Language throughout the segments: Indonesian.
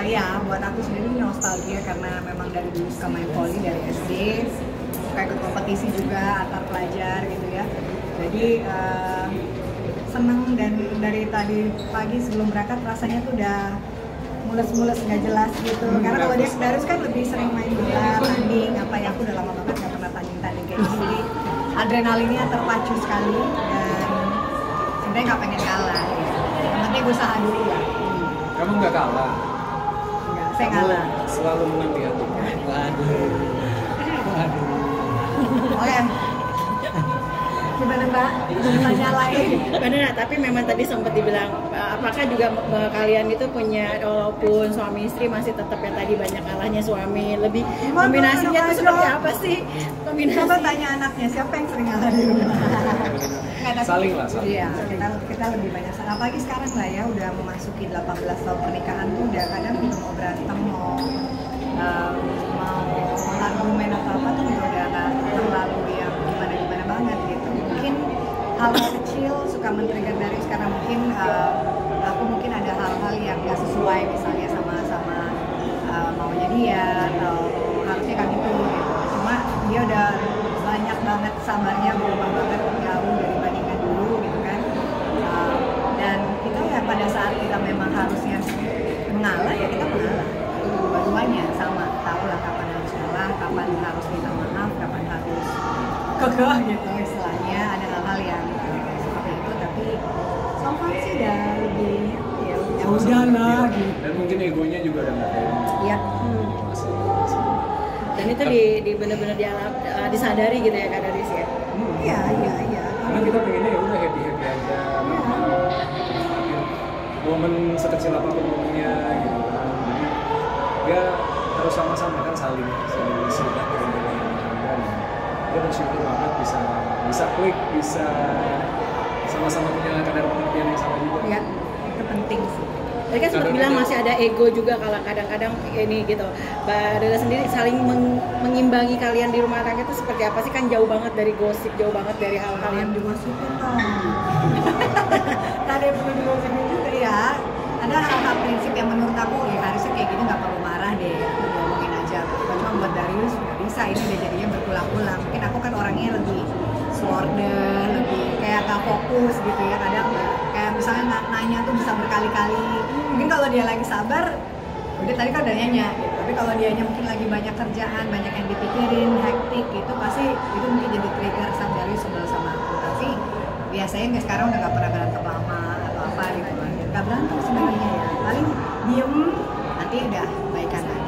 Ya buat aku sendiri nostalgia karena memang dari dulu suka main volley dari SD, suka ikut kompetisi juga antar pelajar gitu ya. Jadi seneng, dan dari tadi pagi sebelum berangkat rasanya tuh udah mules-mules nggak jelas gitu. Karena kalau dia Darus kan lebih sering main bola, tanding apa ya, aku udah lama banget nggak pernah tanding kayak gini. Jadi adrenalinnya terpacu sekali dan sebenarnya nggak pengen kalah. Gitu. Yang penting usaha dulu ya. Kamu nggak kalah? Enggak, saya kalah. Selalu menang di hati. Waduh. Oke. Gimana Mbak? Tanya lain. Benar, tapi memang tadi sempat dibilang apakah juga kalian itu punya, walaupun suami istri masih tetap yang tadi banyak kalahnya suami, lebih kombinasinya itu seperti apa sih? Kombinasi. Coba tanya anaknya siapa yang sering ngalah di rumah. Saling lah, saling. Iya, kita lebih banyak saling. Apalagi sekarang lah ya, udah memasuki 18 tahun pernikahan tuh udah kadang mau berantem, mau argumen atau apa tuh udah nggak terlalu yang gimana banget gitu. Mungkin hal kecil suka men-trigger dari sekarang, mungkin aku mungkin ada hal-hal yang nggak sesuai misalnya sama maunya dia atau harusnya kan gitu. Cuma dia udah banyak banget sabarnya, berubah banget jauh dibandingkan dulu gitu kan. Dan kita ya pada saat kita memang harusnya mengalah ya kita mengalah. Dua-duanya sama, tahu lah kapan harus kalah, kapan harus minta maaf, kapan harus kekeh gitu istilahnya. Ada hal-hal yang seperti itu, tapi so far sih udah lebih ya udah lah gitu. Dan mungkin egonya juga udah nggak kayak Iya. Dan itu di benar-benar disadari gitu ya Kak Daris ya. Iya. Karena kita pengennya ya udah happy aja, momen sekecil apapun momennya gitu kan. Jadi ya harus sama-sama kan saling silat dan dia bersyukur banget bisa klik, bisa sama-sama punya kadar pengertian yang sama juga. Iya, itu penting sih. Tadi kan sempat bilang masih ada ego juga kalau kadang-kadang ini gitu. Mbak Dada sendiri saling mengimbangi kalian di rumah tangga itu seperti apa sih? Kan jauh banget dari gosip, jauh banget dari hal-hal yang digosipin dong. Tadi perlu digosipin juga ya. Ada hal-hal prinsip yang menurut aku ya harusnya kayak gini nggak perlu marah deh, ngomongin aja. Bukan cuma buat Darius nggak bisa, ini udah jadinya berulang-ulang. Mungkin aku kan orangnya lebih sworden, lebih kayak nggak fokus gitu ya. Kadang kayak misalnya nanya tuh bisa berkali-kali. Mungkin kalau dia lagi sabar, udah tadi kan udah nanya gitu. Tapi kalau dianya mungkin lagi banyak kerjaan, banyak yang dipikirin, hektik gitu, pasti itu mungkin jadi trigger saat Darius sebel sama aku. Tapi biasanya nggak, sekarang udah nggak pernah berantem lama atau apa gitu. Nggak berantem sebenarnya ya, paling diem, nanti udah baikan lagi.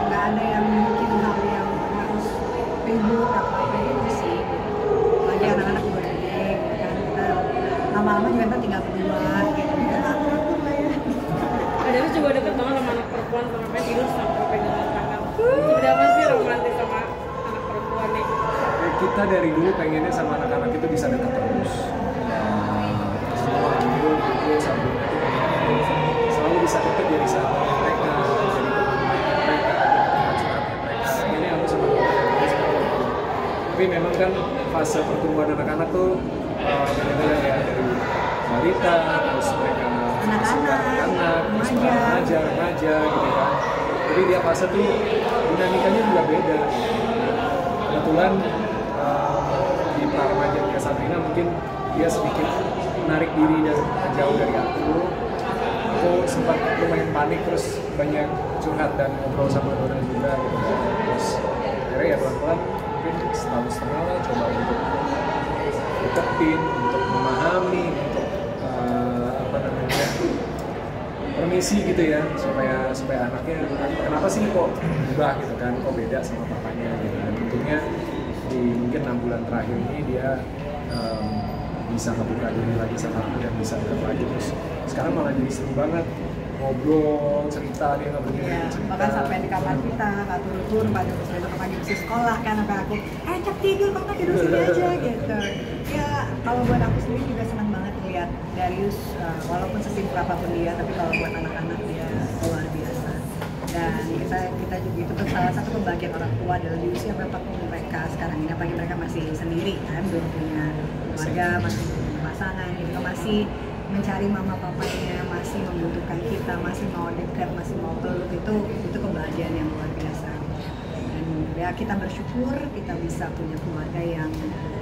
Nggak ada yang mungkin hal yang harus ribut atau apa gitu sih. Lagi anak-anak udah gede, gitu kan kita lama-lama juga ntar tinggal berdua gitu. Ada juga deket banget sama anak perempuan sampai tidur sampai pegangan tangan. Berapa sih romantis sama anak perempuan nih? Kita dari dulu pengennya sama anak-anak itu bisa dekat terus. Semua dulu sambil selalu bisa dekat jadi sahabat mereka, jadi teman mereka, jadi teman curhatnya mereka. Ini aku sama mereka seperti itu. Tapi memang kan fase pertumbuhan anak-anak tuh beda-beda ya, dari balita, terus mereka anak-anak, terus remaja gitu kan. Jadi dia fase tuh dinamikanya juga beda. Kebetulan di pra-remaja Tia Sabrina mungkin dia sedikit menarik diri dan jauh dari aku sempat lumayan panik, terus banyak curhat dan ngobrol sama Dona juga gitu. Terus akhirnya ya pelan-pelan mungkin setahun setengah lah coba untuk deketin, untuk memahami, untuk permisi gitu ya, supaya anaknya kenapa sih kok berubah gitu kan, kok beda sama papanya gitu. Dan tentunya di mungkin 6 bulan terakhir ini dia bisa ngebuka diri lagi sama aku dan bisa dekat lagi. Terus sekarang malah jadi seru banget ngobrol, cerita, dia nggak berhenti cerita. Bahkan sampai di kamar kita nggak turun-turun, besok pagi mesti sekolah kan, sampai aku cek tidur, kamu tidur sini aja gitu. Ya kalau buat aku sendiri juga senang banget lihat Darius, walaupun sesibuk apapun dia, tapi kalau buat anak-anak dia luar biasa. Dan kita juga itu kan salah satu kebahagiaan orang tua adalah di usia berapapun mereka sekarang ini, apalagi mereka masih sendiri kan, belum punya keluarga, masih punya pasangan gitu, masih mencari mama papanya, masih membutuhkan kita, masih mau dekat, masih mau itu kebahagiaan yang luar biasa. Dan ya kita bersyukur kita bisa punya keluarga yang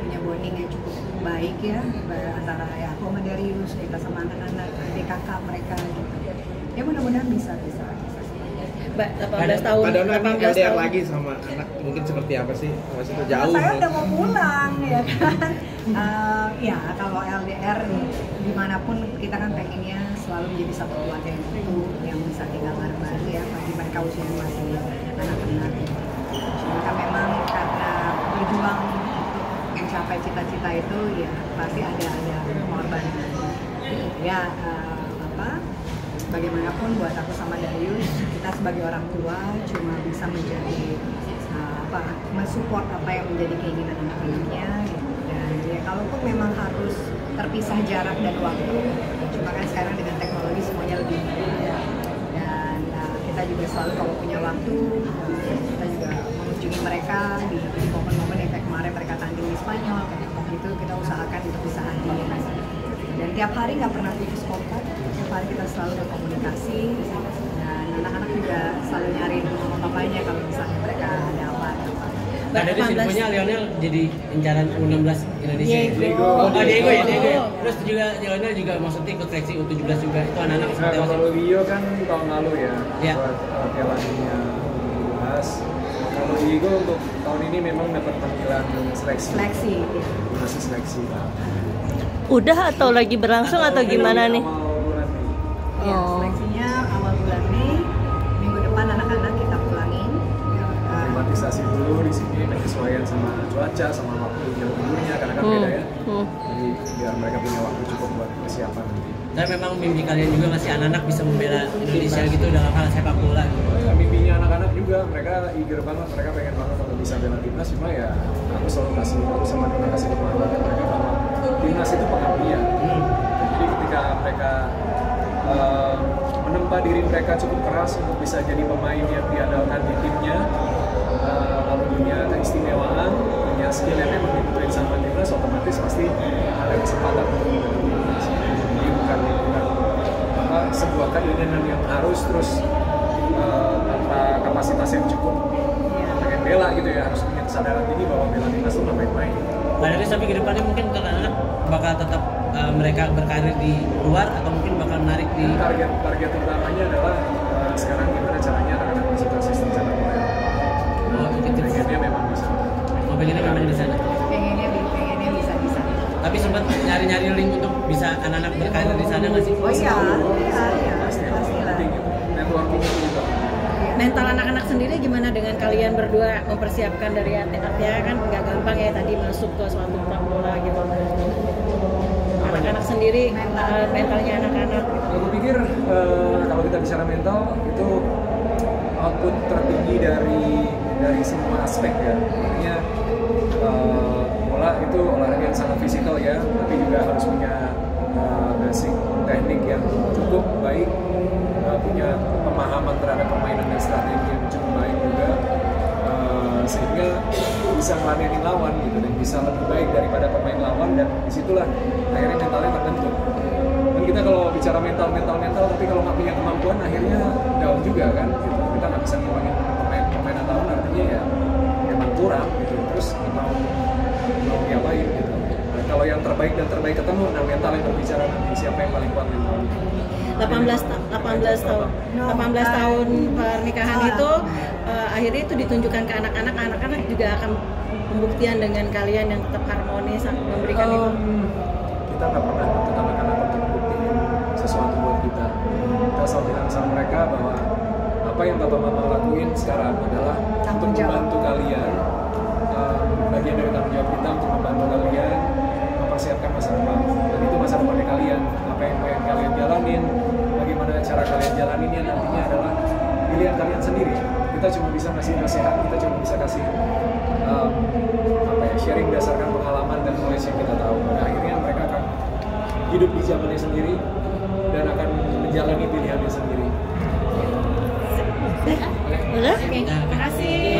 punya bonding yang cukup baik ya antara ya aku sama Darius, kita sama anak-anak, adik kakak mereka gitu. Ya mudah-mudahan bisa. Mbak, 18 tahun. Pada anak 18 LDR tahun. lagi sama anak mungkin seperti apa sih? Maksudnya jauh. Saya udah mau pulang ya kan. Ya kalau LDR dimanapun kita kan pengennya selalu menjadi satu keluarga yang utuh, yang bisa tinggal bareng ya bagi mereka usianya masih anak-anak. Cuma kan memang karena berjuang untuk mencapai cita-cita itu ya pasti ada pengorbanan. Ya bagaimanapun buat aku sama Darius, kita sebagai orang tua cuma bisa menjadi mensupport apa yang menjadi keinginan anak-anaknya gitu. Dan ya kalaupun memang harus terpisah jarak dan waktu, cuma kan sekarang dengan teknologi semuanya lebih mudah. Dan kita juga selalu kalau punya waktu, kita juga mengunjungi mereka di momen-momen yang kayak kemarin mereka tanding di Spanyol, kayak gitu kita usahakan untuk bisa hadir. Dan tiap hari nggak pernah putus kontak, tiap hari kita selalu berkomunikasi. Dan anak-anak juga selalu nyari mama papanya kalau misalnya mereka ada apa. Nah dari infonya Lionel jadi incaran U16 Indonesia. Diego. Diego ya. Terus juga Lionel juga maksudnya ikut seleksi U17 juga. Itu anak-anak seperti apa? Kalau Leo kan tahun lalu ya, Ya. buat Piala Dunia U17. Kalau Diego untuk tahun ini memang dapat panggilan seleksi. Masih seleksi. Udah atau lagi berlangsung atau gimana nih? Awal bulan Mei. Ya, seleksinya awal bulan Mei. Minggu depan anak-anak kita pulangin. Aklimatisasi dulu di sini, penyesuaian sama cuaca, sama waktu jam tidurnya, karena kan beda ya. Jadi biar mereka punya waktu cukup buat persiapan nanti. Tapi memang mimpi kalian juga masih anak-anak bisa membela Indonesia gitu dalam hal sepak bola. Ya, mimpinya anak-anak juga, mereka eager banget, mereka pengen banget untuk bisa bela timnas. Cuma ya aku selalu sama Nina kasih pemahaman ke mereka bahwa timnas itu pengabdian. Jadi ketika mereka menempa diri mereka cukup keras untuk bisa jadi pemain yang diandalkan di timnya, lalu punya keistimewaan, punya skill yang memang dibutuhin sama timnas, otomatis pasti ada kesempatan untuk menjadi timnas. Jadi bukan sebuah keinginan yang harus terus tanpa kapasitas yang cukup pengen bela gitu ya, harus punya kesadaran tinggi bahwa bela timnas itu nggak main-main. Nah dari sampai ke depannya mungkin anak-anak bakal tetap mereka berkarir di luar atau mungkin bakal menarik di target utamanya adalah sekarang gimana caranya anak-anak masuk ke sistem sepak bola. Pengennya memang bisa. Pengennya memang di sana. Pengennya bisa di sana. Tapi sempat nyari-nyari link untuk bisa anak-anak berkarir di sana nggak sih? Oh iya. Pastilah. Networking itu juga. Mental anak-anak sendiri gimana dengan kalian berdua mempersiapkan dari artinya kan nggak gampang ya tadi masuk ke suatu klub bola gitu. Anak-anak sendiri mentalnya anak-anak. Aku pikir kalau kita bicara mental itu output tertinggi dari semua aspek ya. Artinya bola itu olahraga yang sangat fisikal ya, tapi juga harus punya basic teknik yang cukup baik, punya pemahaman terhadap permainan dan strategi yang cukup baik juga, sehingga bisa melanenin lawan gitu dan bisa lebih baik daripada pemain lawan, dan disitulah akhirnya mentalnya terbentuk. Dan kita kalau bicara mental, tapi kalau nggak punya kemampuan akhirnya down juga kan gitu. Kita nggak bisa ngembangin pemain lawan, artinya ya memang kurang gitu. Terus mau diapain gitu. Nah, kalau yang terbaik ketemu, nah mental yang berbicara nanti siapa yang paling kuat mental. 18 tahun pernikahan itu akhirnya itu ditunjukkan ke anak-anak juga akan pembuktian dengan kalian yang tetap harmonis memberikan itu. Kita nggak pernah nuntut anak-anak untuk membuktikan sesuatu buat kita. Kita selalu bilang sama mereka bahwa apa yang Papa Mama lakuin sekarang adalah untuk membantu kalian, bagian dari tanggung jawab kita untuk membantu kalian mempersiapkan masa depan. Dan itu masa depannya kalian. Apa yang pengen kalian jalanin, bagaimana cara kalian jalaninnya nantinya adalah pilihan kalian sendiri. Kita cuma bisa ngasih nasihat, kita cuma bisa kasih sharing berdasarkan pengalaman dan knowledge yang kita tahu. Pada akhirnya mereka akan hidup di zamannya sendiri dan akan menjalani pilihannya sendiri. Udah? Terima kasih.